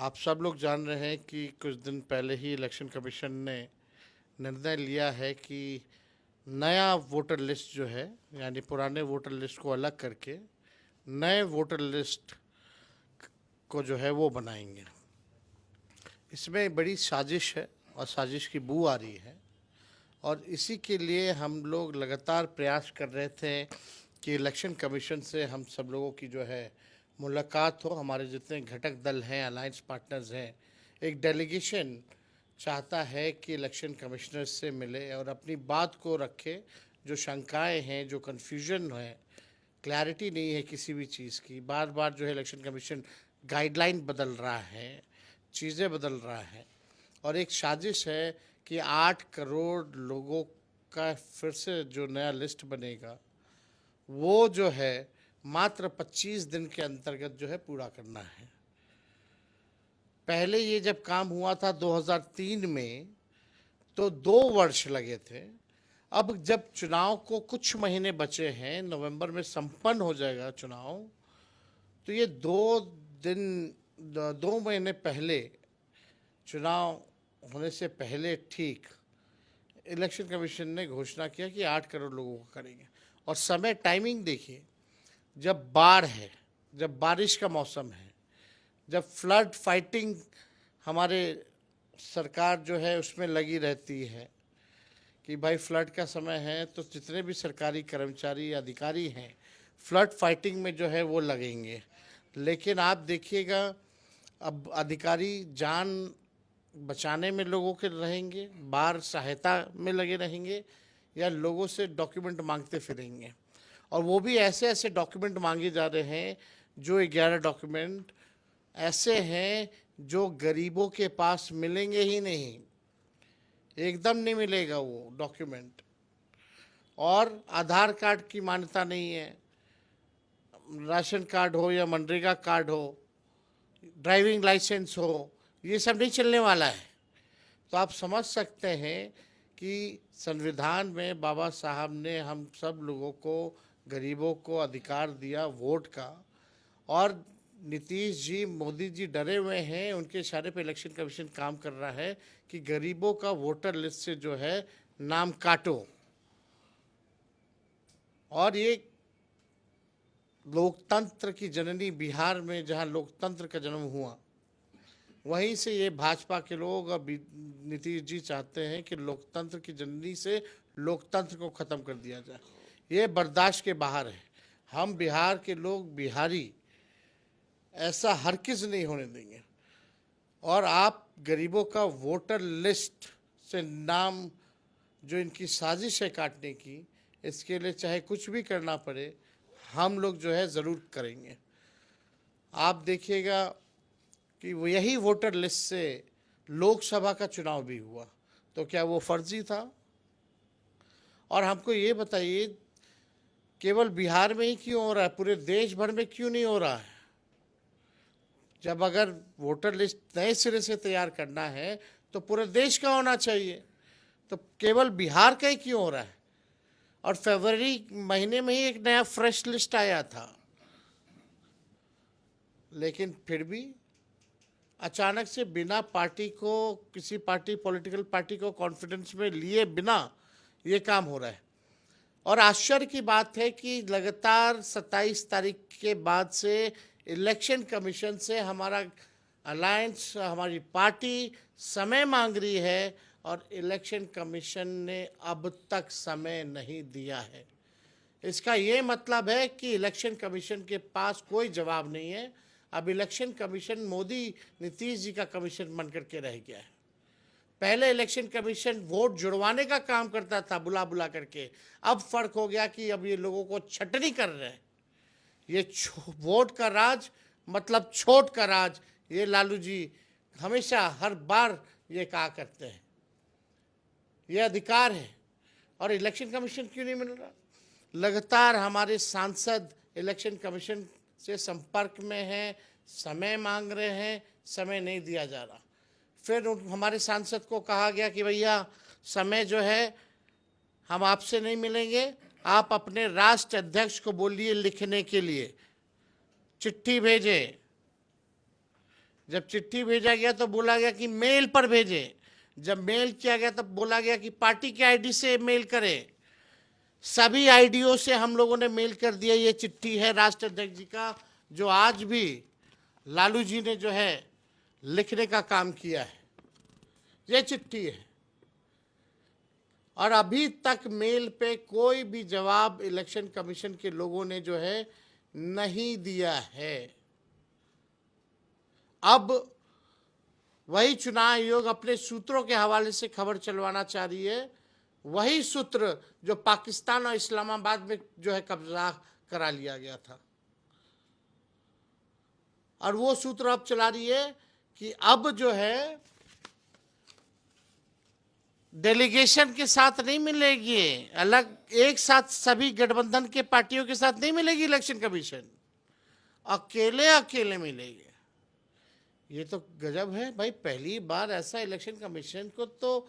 आप सब लोग जान रहे हैं कि कुछ दिन पहले ही इलेक्शन कमीशन ने निर्णय लिया है कि नया वोटर लिस्ट जो है, यानी पुराने वोटर लिस्ट को अलग करके नए वोटर लिस्ट को जो है वो बनाएंगे। इसमें बड़ी साजिश है और साजिश की बू आ रही है, और इसी के लिए हम लोग लगातार प्रयास कर रहे थे कि इलेक्शन कमीशन से हम सब लोगों की जो है मुलाकात हो। हमारे जितने घटक दल हैं, अलायंस पार्टनर्स हैं, एक डेलीगेशन चाहता है कि इलेक्शन कमिश्नर से मिले और अपनी बात को रखे। जो शंकाएं हैं, जो कन्फ्यूजन है, क्लैरिटी नहीं है किसी भी चीज़ की, बार बार जो है इलेक्शन कमीशन गाइडलाइन बदल रहा है, चीज़ें बदल रहा है, और एक साजिश है कि 8 करोड़ लोगों का फिर से जो नया लिस्ट बनेगा वो जो है मात्र 25 दिन के अंतर्गत जो है पूरा करना है। पहले ये जब काम हुआ था 2003 में तो 2 वर्ष लगे थे। अब जब चुनाव को कुछ महीने बचे हैं, नवंबर में संपन्न हो जाएगा चुनाव, तो ये 2 महीने पहले, चुनाव होने से पहले ठीक, इलेक्शन कमीशन ने घोषणा किया कि 8 करोड़ लोगों को करेंगे। और समय, टाइमिंग देखिए, जब बाढ़ है, जब बारिश का मौसम है, जब फ्लड फाइटिंग हमारे सरकार जो है उसमें लगी रहती है कि भाई फ्लड का समय है तो जितने भी सरकारी कर्मचारी अधिकारी हैं फ्लड फाइटिंग में जो है वो लगेंगे। लेकिन आप देखिएगा, अब अधिकारी जान बचाने में लोगों के रहेंगे, बाढ़ सहायता में लगे रहेंगे, या लोगों से डॉक्यूमेंट मांगते फिरेंगे। और वो भी ऐसे ऐसे डॉक्यूमेंट मांगे जा रहे हैं, जो 11 डॉक्यूमेंट ऐसे हैं जो गरीबों के पास मिलेंगे ही नहीं, एकदम नहीं मिलेगा वो डॉक्यूमेंट। और आधार कार्ड की मान्यता नहीं है, राशन कार्ड हो या मनरेगा कार्ड हो, ड्राइविंग लाइसेंस हो, ये सब नहीं चलने वाला है। तो आप समझ सकते हैं कि संविधान में बाबा साहब ने हम सब लोगों को, गरीबों को अधिकार दिया वोट का, और नीतीश जी, मोदी जी डरे हुए हैं, उनके इशारे पे इलेक्शन कमीशन काम कर रहा है कि गरीबों का वोटर लिस्ट से जो है नाम काटो। और ये लोकतंत्र की जननी बिहार में, जहाँ लोकतंत्र का जन्म हुआ, वहीं से ये भाजपा के लोग और नीतीश जी चाहते हैं कि लोकतंत्र की जननी से लोकतंत्र को ख़त्म कर दिया जाए। ये बर्दाश्त के बाहर है। हम बिहार के लोग, बिहारी, ऐसा हरगिज़ नहीं होने देंगे। और आप गरीबों का वोटर लिस्ट से नाम, जो इनकी साजिश है काटने की, इसके लिए चाहे कुछ भी करना पड़े, हम लोग जो है ज़रूर करेंगे। आप देखिएगा कि वो यही वोटर लिस्ट से लोकसभा का चुनाव भी हुआ, तो क्या वो फर्जी था? और हमको ये बताइए, केवल बिहार में ही क्यों हो रहा है, पूरे देश भर में क्यों नहीं हो रहा है? जब अगर वोटर लिस्ट नए सिरे से तैयार करना है तो पूरे देश का होना चाहिए, तो केवल बिहार का ही क्यों हो रहा है? और फरवरी महीने में ही एक नया फ्रेश लिस्ट आया था, लेकिन फिर भी अचानक से बिना पार्टी को, किसी पार्टी, पॉलिटिकल पार्टी को कॉन्फिडेंस में लिए बिना ये काम हो रहा है। और आश्चर्य की बात है कि लगातार 27 तारीख के बाद से इलेक्शन कमीशन से हमारा अलायंस, हमारी पार्टी समय मांग रही है, और इलेक्शन कमीशन ने अब तक समय नहीं दिया है। इसका ये मतलब है कि इलेक्शन कमीशन के पास कोई जवाब नहीं है। अब इलेक्शन कमीशन मोदी, नीतीश जी का कमीशन बन करके रह गया है। पहले इलेक्शन कमीशन वोट जुड़वाने का काम करता था, बुला बुला करके। अब फर्क हो गया कि अब ये लोगों को छटनी कर रहे हैं। ये वोट का राज मतलब छोट का राज, ये लालू जी हमेशा हर बार ये कहा करते हैं। ये अधिकार है, और इलेक्शन कमीशन क्यों नहीं मिल रहा? लगातार हमारे सांसद इलेक्शन कमीशन से संपर्क में हैं, समय मांग रहे हैं, समय नहीं दिया जा रहा। फिर हमारे सांसद को कहा गया कि भैया समय जो है हम आपसे नहीं मिलेंगे, आप अपने राष्ट्र अध्यक्ष को बोलिए लिखने के लिए, चिट्ठी भेजें। जब चिट्ठी भेजा गया तो बोला गया कि मेल पर भेजें, जब मेल किया गया तब बोला गया कि पार्टी के आईडी से मेल करें। सभी आईडियो से हम लोगों ने मेल कर दिया। ये चिट्ठी है राष्ट्र अध्यक्ष जी का, जो आज भी लालू जी ने जो है लिखने का काम किया है। ये चिट्ठी है और अभी तक मेल पे कोई भी जवाब इलेक्शन कमीशन के लोगों ने जो है नहीं दिया है। अब वही चुनाव आयोग अपने सूत्रों के हवाले से खबर चलवाना चाह रही है, वही सूत्र जो पाकिस्तान और इस्लामाबाद में जो है कब्जा करा लिया गया था। और वो सूत्र अब चला रही है कि अब जो है डेलीगेशन के साथ नहीं मिलेगी, अलग एक साथ सभी गठबंधन के पार्टियों के साथ नहीं मिलेगी इलेक्शन कमीशन, अकेले अकेले मिलेगी। ये तो गजब है भाई। पहली बार ऐसा इलेक्शन कमीशन को तो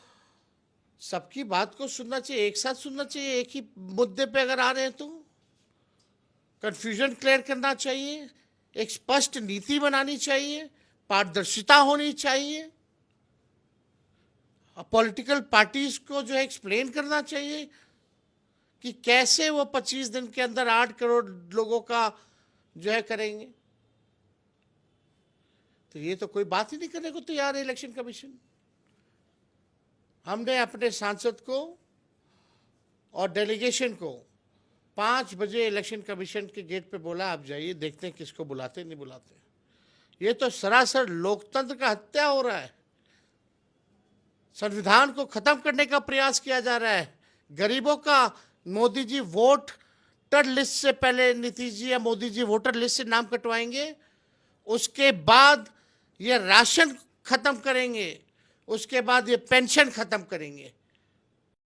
सबकी बात को सुनना चाहिए, एक साथ सुनना चाहिए। एक ही मुद्दे पे अगर आ रहे हैं तो कंफ्यूजन क्लियर करना चाहिए, एक स्पष्ट नीति बनानी चाहिए, पारदर्शिता होनी चाहिए, पॉलिटिकल पार्टीज को जो है एक्सप्लेन करना चाहिए कि कैसे वो 25 दिन के अंदर 8 करोड़ लोगों का जो है करेंगे। तो ये तो कोई बात ही नहीं करने को तैयार है इलेक्शन कमीशन। हमने अपने सांसद को और डेलीगेशन को 5 बजे इलेक्शन कमीशन के गेट पे बोला, आप जाइए, देखते हैं किसको बुलाते नहीं बुलाते। ये तो सरासर लोकतंत्र का हत्या हो रहा है। संविधान को खत्म करने का प्रयास किया जा रहा है। गरीबों का मोदी जी वोटर लिस्ट से पहले नीतीश जी या मोदी जी वोटर लिस्ट से नाम कटवाएंगे, उसके बाद ये राशन खत्म करेंगे, उसके बाद ये पेंशन खत्म करेंगे।